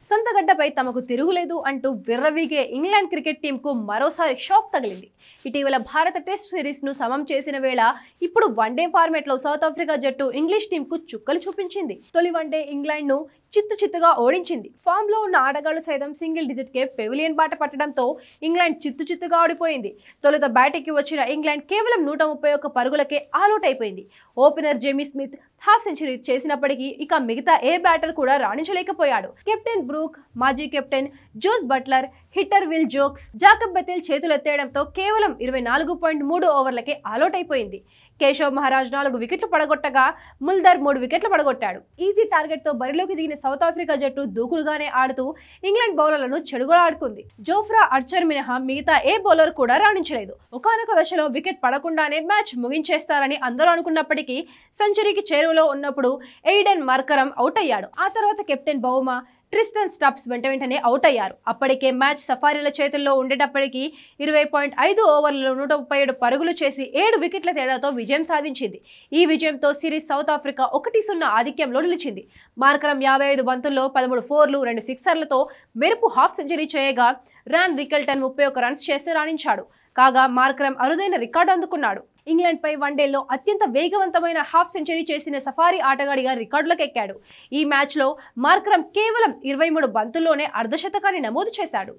సొంతగడ్డపై తమకు తిరుగులేదు అంటూ విర్రవీగే ఇంగ్లాండ్ క్రికెట్ టీంకు మరోసారి షాక్ తగిలింది. ఇటీవల భారత టెస్ట్ సిరీస్ను సమం చేసిన వేళ ఇప్పుడు వన్డే ఫార్మాట్లో సౌత్ ఆఫ్రికా జట్టు ఇంగ్లీష్ టీంకు చుక్కలు చూపించింది. తొలి వన్డే ఇంగ్లాండ్ను చిత్తుగా ఓడించింది. ఫామ్ లో ఉన్న ఆటగాళ్లు సైతం సింగిల్ డిజిట్ కే పెవిలియన్ బాట పట్టడంతో ఇంగ్లాండ్ చిత్తుగా ఓడిపోయింది. తొలుత బ్యాటింగ్కి వచ్చిన ఇంగ్లాండ్ కేవలం 131 పరుగులకే ఆలౌట్ అయిపోయింది. Opener Jamie Smith half century చేసినప్పటికీ ఇక మిగతా ఏ బ్యాటర్ కూడా రాణించలేకపోయాడు. కెప్టెన్ బ్రూక్, మాజీ captain Jos Buttler, hitter Will Jacks, Jacob Bethell చేతులెత్తేయడంతో కేవలం 24.3 ఓవర్లకే ఆలౌట్ అయిపోయింది. కేశవ్ మహారాజ్ 4 వికెట్లు పడగొట్టగా ముల్దర్ 3 వికెట్లు పడగొట్టాడు. ఈజీ టార్గెట్ తో బరిలోకి దిగిన సౌత్ ఆఫ్రికా జట్టు దూకుడుగానే ఆడుతూ ఇంగ్లాండ్ బౌలర్లను చెడుగులాడుకుంది. జోఫ్రా ఆర్చర్ మినహా మిగతా ఏ బౌలర్ కూడా రాణించలేదు. ఒకానొక దశలో వికెట్ పడకుండానే మ్యాచ్ ముగించేస్తారని అందరూ అనుకున్నప్పటికీ సెంచరీకి చేరువలో ఉన్నప్పుడు ఎయిడెన్ మార్కరమ్ అవుట్ అయ్యాడు. ఆ తర్వాత కెప్టెన్ బౌమా, ట్రిస్టన్ స్టబ్స్ వెంటనే అవుట్ అయ్యారు. అప్పటికే మ్యాచ్ సఫారీల చేతుల్లో ఉండేటప్పటికీ 20.5 ఓవర్లలో 137 పరుగులు చేసి 7 వికెట్ల తేడాతో విజయం సాధించింది. ఈ విజయంతో సిరీస్ సౌత్ ఆఫ్రికా 1-0 ఆధిక్యంలో నిలిచింది. మార్కరమ్ 55 బంతుల్లో 13 ఫోర్లు, 2 సిక్సర్లతో మెరుపు హాఫ్ సెంచరీ చేయగా రాన్ రికల్టన్ 31 రన్స్ చేసి రాణించాడు. కాగా మార్కరమ్ అరుదైన రికార్డు అందుకున్నాడు. ఇంగ్లాండ్ పై వన్డేలో అత్యంత వేగవంతమైన హాఫ్ సెంచరీ చేసిన సఫారీ ఆటగాడిగా రికార్డులకు ఎక్కాడు. ఈ మ్యాచ్లో మార్కరమ్ కేవలం 23 బంతుల్లోనే అర్ధశతకాన్ని నమోదు చేశాడు.